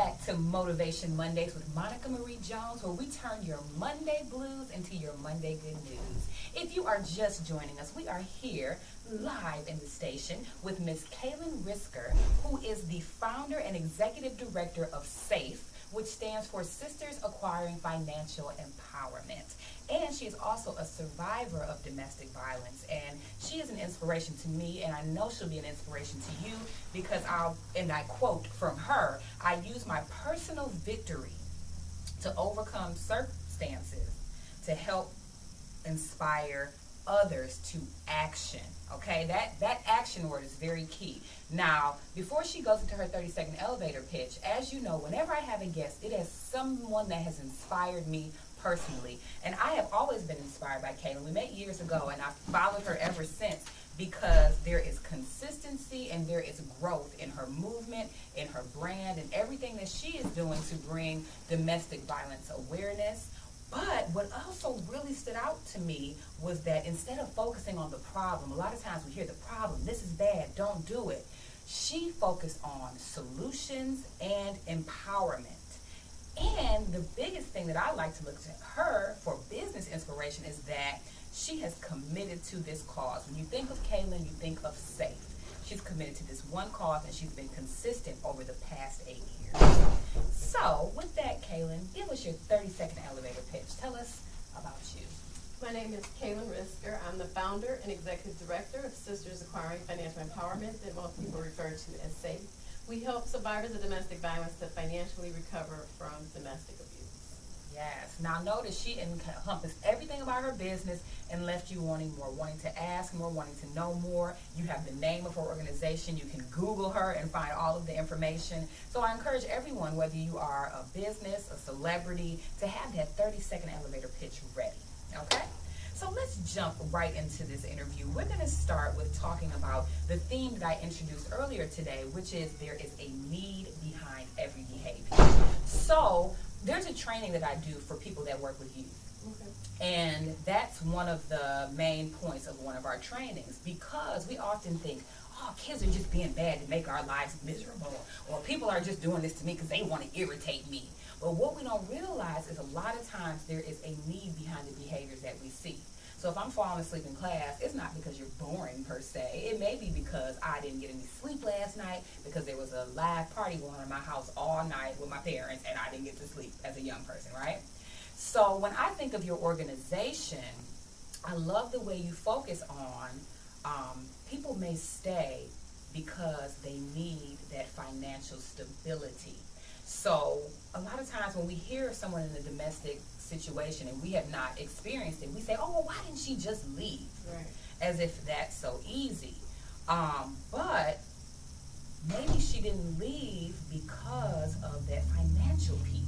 back to Motivation Mondays with Monica Marie Jones, where we turn your Monday blues into your Monday good news. If you are just joining us, we are here live in the station with Miss Kalyn Risker, who is the founder and executive director of S.A.F.E, which stands for Sisters Acquiring Financial Empowerment. And she is also a survivor of domestic violence. And she is an inspiration to me, and I know she'll be an inspiration to you because and I quote from her, I use my personal victory to overcome circumstances to help inspire others to action. Okay, that action word is very key. Now, before she goes into her 30-second elevator pitch, as you know, whenever I have a guest, it is someone that has inspired me personally. And I have always been inspired by Kalyn. We met years ago, and I've followed her ever since because there is consistency and there is growth in her movement, in her brand, and everything that she is doing to bring domestic violence awareness. But what also really stood out to me was that instead of focusing on the problem, a lot of times we hear the problem, this is bad, don't do it. She focused on solutions and empowerment. And the biggest thing that I like to look to her for business inspiration is that she has committed to this cause. When you think of Kalyn, you think of S.A.F.E. She's committed to this one cause, and she's been consistent over the past 8 years. So, with that, Kalyn, give us your 30-second elevator pitch. Tell us about you. My name is Kalyn Risker. I'm the founder and executive director of Sisters Acquiring Financial Empowerment, that most people refer to as S.A.F.E. We help survivors of domestic violence to financially recover from domestic abuse. Yes. Now notice she encompassed everything about her business and left you wanting more, wanting to ask more, wanting to know more. You have the name of her organization. You can Google her and find all of the information. So I encourage everyone, whether you are a business, a celebrity, to have that 30-second elevator pitch ready. Okay? So let's jump right into this interview. We're going to start with talking about the theme that I introduced earlier today, which is there is a need behind every behavior. So there's a training that I do for people that work with youth. Okay. And that's one of the main points of one of our trainings, because we often think, oh, kids are just being bad to make our lives miserable, or people are just doing this to me because they want to irritate me. But what we don't realize is a lot of times there is a need behind the behaviors that we see. So if I'm falling asleep in class, it's not because you're boring per se. It may be because I didn't get any sleep last night, because there was a live party going on in my house all night with my parents and I didn't get to sleep as a young person, right? So when I think of your organization, I love the way you focus on people may stay because they need that financial stability. So a lot of times when we hear someone in a domestic situation and we have not experienced it, we say, oh, well, why didn't she just leave? Right. As if that's so easy. But maybe she didn't leave because of that financial piece.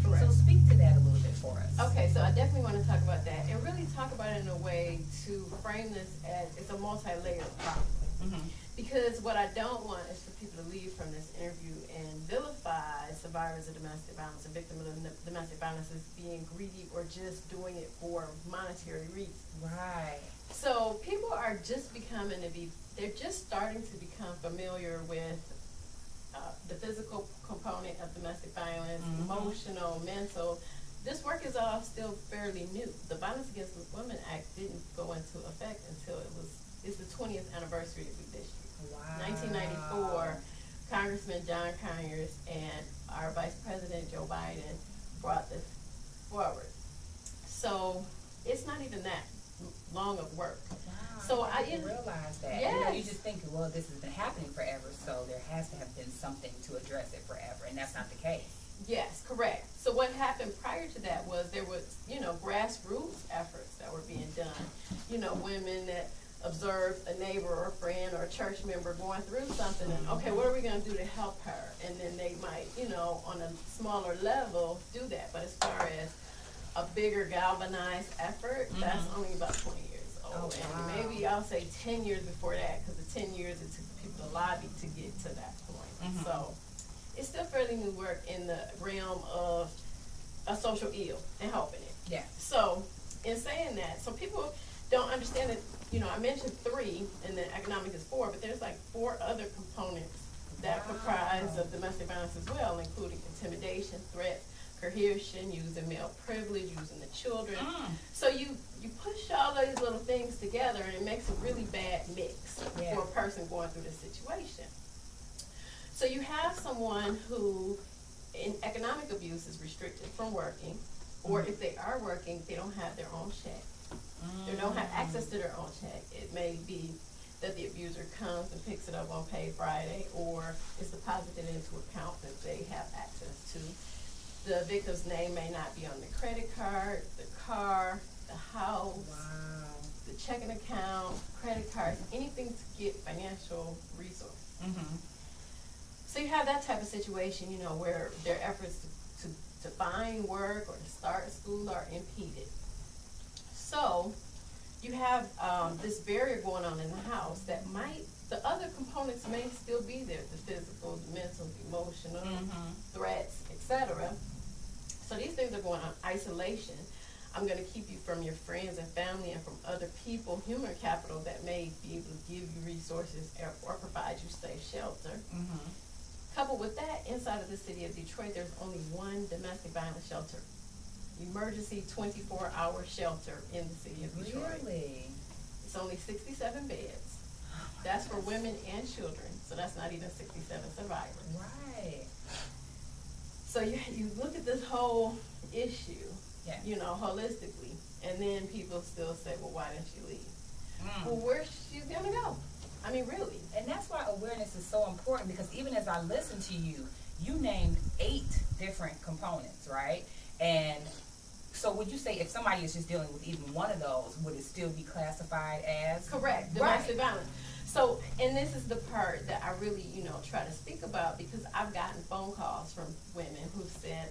Correct. So speak to that a little bit for us. Okay, so I definitely want to talk about that and really talk about it in a way to frame this as it's a multi-layered problem. Mm-hmm. Because what I don't want is for people to leave from this interview and vilify survivors of domestic violence and victims of domestic violence as being greedy or just doing it for monetary reasons. Right. So people are just they're just starting to become familiar with the physical component of domestic violence, mm-hmm. emotional, mental. This work is all still fairly new. The Violence Against Women Act didn't go into effect until it's the 20th anniversary of this year. Wow. 1994, Congressman John Conyers and our Vice President Joe Biden brought this forward. So it's not even that long of work. Wow. So I didn't realize that. Yes. You know, you just think, well, this has been happening forever, so there has to have been something to address it forever, and that's not the case. Yes, correct. So what happened prior to that was there was, grassroots efforts that were being done. Women that observed a neighbor or a friend or a church member going through something, and okay, what are we going to do to help her? And then they might, on a smaller level, do that. But as far as a bigger galvanized effort, mm-hmm. that's only about 20 years old. Oh, wow. And maybe I'll say 10 years before that, because the 10 years it took people to lobby to get to that point. Mm-hmm. So it's still fairly new work in the realm of a social ill and helping it. Yeah. So in saying that, so people don't understand that, I mentioned 3 and then economic is 4, but there's like 4 other components that comprise kinds of domestic violence as well, including intimidation, threat, coercion, using male privilege, using the children. So you push all those little things together, and it makes a really bad mix for a person going through this situation. So you have someone who, in economic abuse, is restricted from working, or if they are working, they don't have their own check. They don't have access to their own check. It may be that the abuser comes and picks it up on Pay Friday, or is deposited into an account that they have access to. The victim's name may not be on the credit card, the car, the house, the checking account, credit cards, anything to get financial resources. So you have that type of situation, you know, where their efforts to find work or to start school are impeded. So you have this barrier going on in the house that the other components may still be there, the physical, the mental, the emotional, threats, etc. So these things are going on. Isolation. I'm going to keep you from your friends and family and from other people, human capital that may be able to give you resources or provide you safe shelter. Coupled with that, inside of the city of Detroit, there's only one domestic violence shelter. Emergency 24-hour shelter in the city of Detroit. Really? It's only 67 beds. That's for women and children, so that's not even 67 survivors. Right. So you look at this whole issue, you know, holistically, and then people still say, well, why didn't she leave? Well, where's she gonna go? I mean, really. And that's why awareness is so important, because even as I listen to you, you named 8 different components, right? And so would you say if somebody is just dealing with even one of those, would it still be classified as? Correct, domestic violence. So, and this is the part that I really, you know, try to speak about, because I've gotten phone calls from women who said,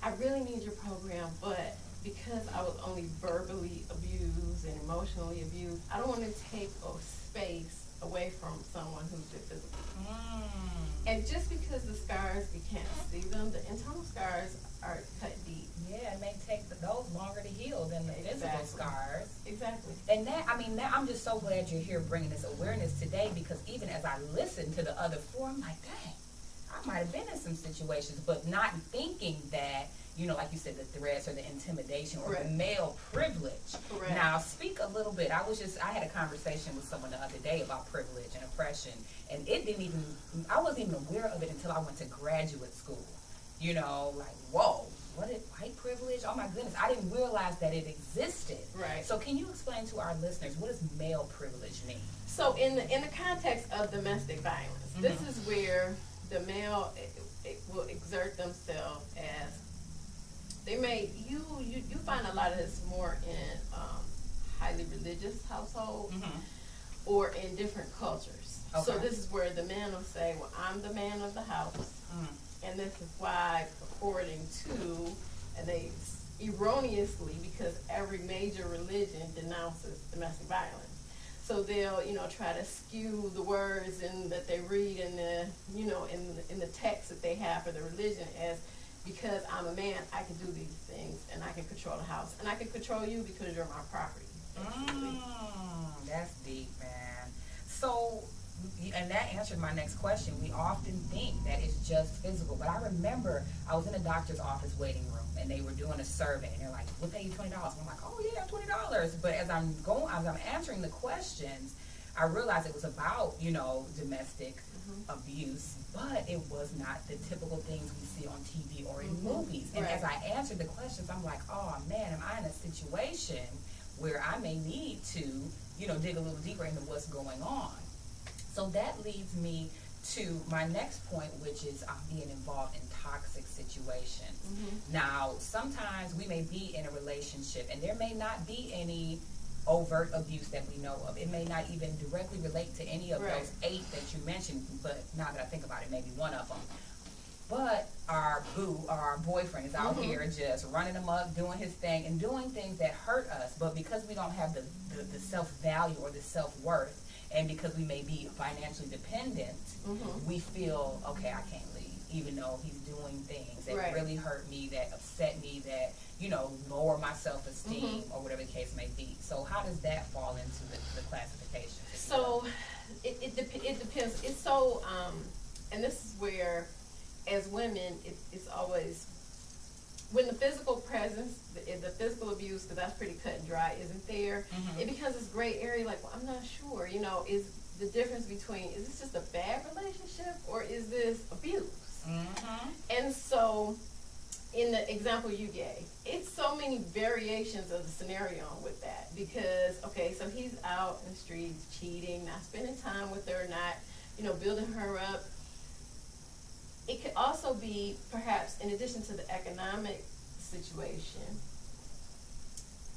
I really need your program, but because I was only verbally abused and emotionally abused, I don't want to take a space away from someone who's been physically abused. And just because the scars, we can't see them, the internal scars are cut deep. Yeah, it may take those longer to heal than the physical scars. Exactly. And that, I mean, I'm just so glad you're here bringing this awareness today, because even as I listen to the other 4, I'm like, dang, I might have been in some situations, but not thinking that, you know, like you said, the threats or the intimidation or the male privilege. Now, speak a little bit. I had a conversation with someone the other day about privilege and oppression, and I wasn't even aware of it until I went to graduate school. You know, like, whoa, what is white privilege? Oh my goodness, I didn't realize that it existed. Right. So can you explain to our listeners, what does male privilege mean? So in the context of domestic violence, this is where the male it will exert themselves as, they may, you find a lot of this more in highly religious households or in different cultures. So this is where the man will say, well, I'm the man of the house, and this is why, according to, and they erroneously, because every major religion denounces domestic violence. So they'll, you know, try to skew the words that they read in the, you know, in the text that they have for the religion as, because I'm a man, I can do these things, and I can control the house, and I can control you because you're my property. That's deep, man. So, and that answered my next question. We often think that it's just physical, but I remember I was in a doctor's office waiting room, and they were doing a survey, and they're like, we'll pay you $20. And I'm like, oh yeah, $20. But as I'm answering the questions, I realized it was about, you know, domestic abuse, but it was not the typical things we see on TV or in movies. And as I answered the questions, I'm like, oh man, am I in a situation where I may need to, you know, dig a little deeper into what's going on? So that leads me to my next point, which is being involved in toxic situations. Now, sometimes we may be in a relationship and there may not be any overt abuse that we know of. It may not even directly relate to any of those 8 that you mentioned, but now that I think about it, maybe one of them. But our boo or our boyfriend is out here just running amok, doing his thing, and doing things that hurt us. But because we don't have the self-value or the self-worth, and because we may be financially dependent, we feel, okay, I can't leave, even though he's doing things that really hurt me, that upset me, that, you know, lower my self-esteem, or whatever the case may be. So how does that fall into the classification? So it depends. It's so and this is where, as women, it's always, when the physical presence, the physical abuse, because that's pretty cut and dry, isn't there, it becomes this gray area, like, well, I'm not sure, you know, is the difference between, is this just a bad relationship, or is this abuse? And so, in the example you gave, it's so many variations of the scenario with that, because, okay, so he's out in the streets cheating, not spending time with her, not, you know, building her up. It could also be, perhaps, in addition to the economic situation,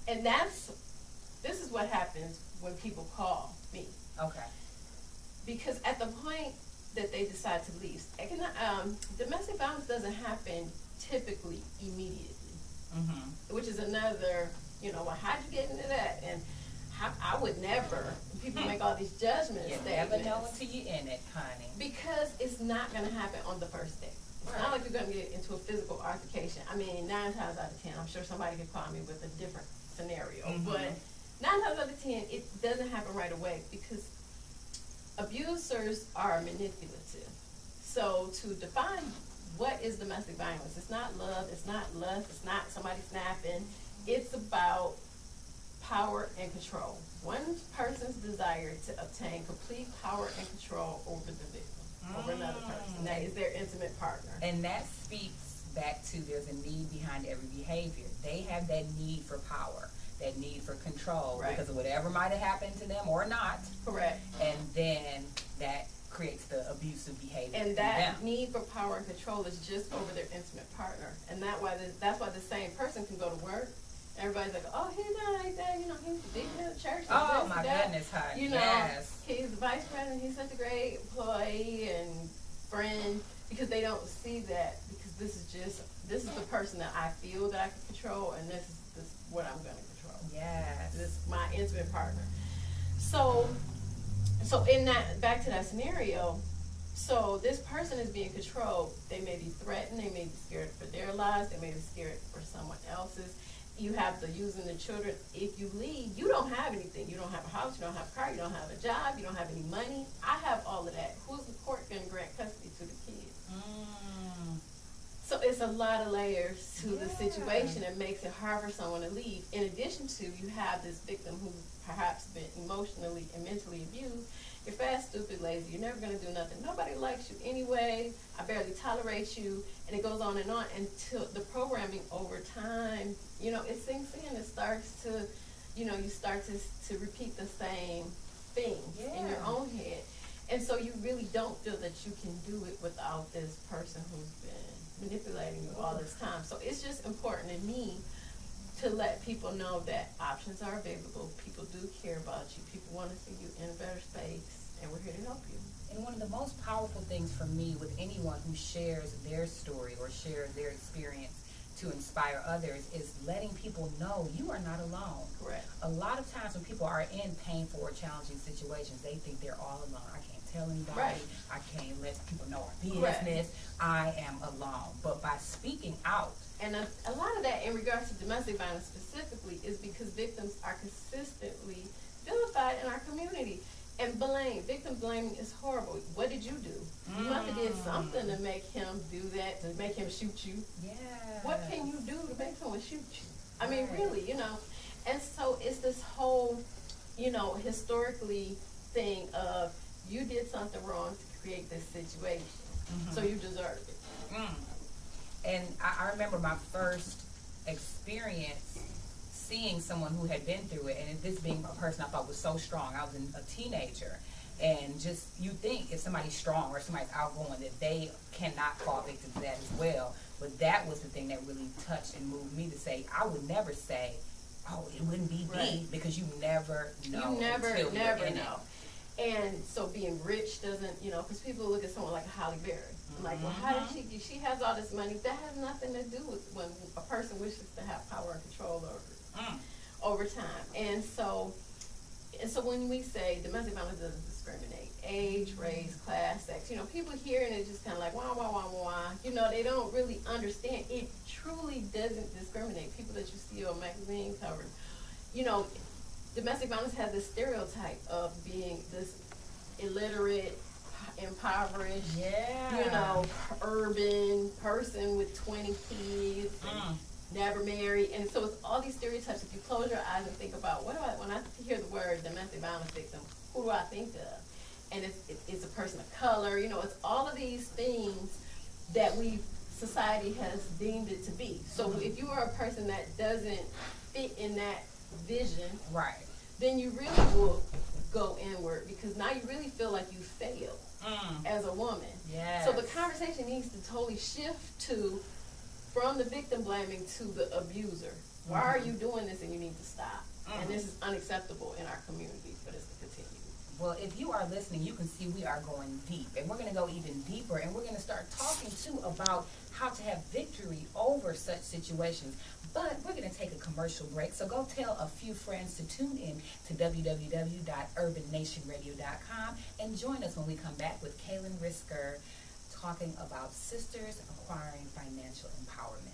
and this is what happens when people call me. Okay. Because at the point that they decide to leave, domestic violence doesn't happen typically immediately, which is another, you know, well, how'd you get into that? And I would never, people make all these judgments. You never know until you're in it, honey. Because it's not going to happen on the first date. It's not like you're going to get into a physical altercation. I mean, 9 times out of 10, I'm sure somebody could call me with a different scenario. But 9 times out of 10, it doesn't happen right away, because abusers are manipulative. So to define what is domestic violence, it's not love, it's not lust, it's not somebody snapping. It's about power and control. One person's desire to obtain complete power and control over the victim, over another person. That is their intimate partner. And that speaks back to, there's a need behind every behavior. They have that need for power, that need for control, because of whatever might have happened to them or not. Correct. And then that creates the abusive behavior. And that need for power and control is just over their intimate partner. And that's why the same person can go to work. Everybody's like, oh, he's not like that, you know, he's the deacon of the church. Oh, my goodness, honey. You know, he's the vice president, he's such a great employee and friend, because they don't see that, because this is the person that I feel that I can control, and this is what I'm going to control. Yes. This is my intimate partner. So in that, back to that scenario, so this person is being controlled. They may be threatened, they may be scared for their lives, they may be scared for someone else's. You have the using the children. If you leave, you don't have anything. You don't have a house, you don't have a car, you don't have a job, you don't have any money. I have all of that. Who's the court going to grant custody to the kids? So it's a lot of layers to the situation that makes it hard for someone to leave. In addition to, you have this victim who's perhaps been emotionally and mentally abused. You're fat, stupid, lazy. You're never going to do nothing. Nobody likes you anyway. I barely tolerate you. And it goes on until the programming over time, you know, it sinks in. It starts to, you know, you start to repeat the same things in your own head. And so you really don't feel that you can do it without this person who's been manipulating you all this time. So it's just important to me to let people know that options are available. People do care about you. People want to see you in a better space, and we're here to help you. And one of the most powerful things for me with anyone who shares their story or shares their experience to inspire others is letting people know you are not alone. Correct. A lot of times when people are in painful or challenging situations, they think they're all alone. I can't tell anybody. I can't let people know our business. I am alone. But by speaking out. And a lot of that in regards to domestic violence specifically is because victims are consistently vilified in our community. And victim blaming is horrible. What did you do? You must have did something to make him do that, to make him shoot you. Yeah. What can you do to make someone shoot you? I mean, really, you know. And so it's this whole, you know, historically thing of you did something wrong to create this situation, so you deserve it. And I remember my first experience seeing someone who had been through it, and this being a person I thought was so strong. I was a teenager, and just, you think if somebody's strong or somebody's outgoing that they cannot fall victim to that as well. But that was the thing that really touched and moved me to say, I would never say, oh, it wouldn't be me, because you never know. You never know. And so being rich doesn't, you know, because people look at someone like a Halle Berry. Like, well, how did she has all this money. That has nothing to do with when a person wishes to have power and control over time. And so when we say domestic violence doesn't discriminate, age, race, class, sex, you know, people hear and it's just kind of like, wah, wah, wah, wah. You know, they don't really understand. It truly doesn't discriminate. People that you see on magazine covers, you know, domestic violence has this stereotype of being this illiterate, impoverished, Yeah. urban person with 20 kids, and never married. And so it's all these stereotypes. If you close your eyes and think about, when I hear the word domestic violence victim, who do I think of? And it's a person of color. It's all of these things that society has deemed it to be. So if you are a person that doesn't fit in that vision, right, then you really will go inward, because now you really feel like you failed as a woman. Yes. So the conversation needs to totally shift from the victim blaming to the abuser. Why are you doing this, and you need to stop? And this is unacceptable in our community for this to continue. Well, if you are listening, you can see we are going deep, and we're going to go even deeper, and we're going to start talking too about how to have victory over such situations. But we're going to take a commercial break, so go tell a few friends to tune in to www.urbannationradio.com and join us when we come back with Kalyn Risker talking about sisters acquiring financial empowerment.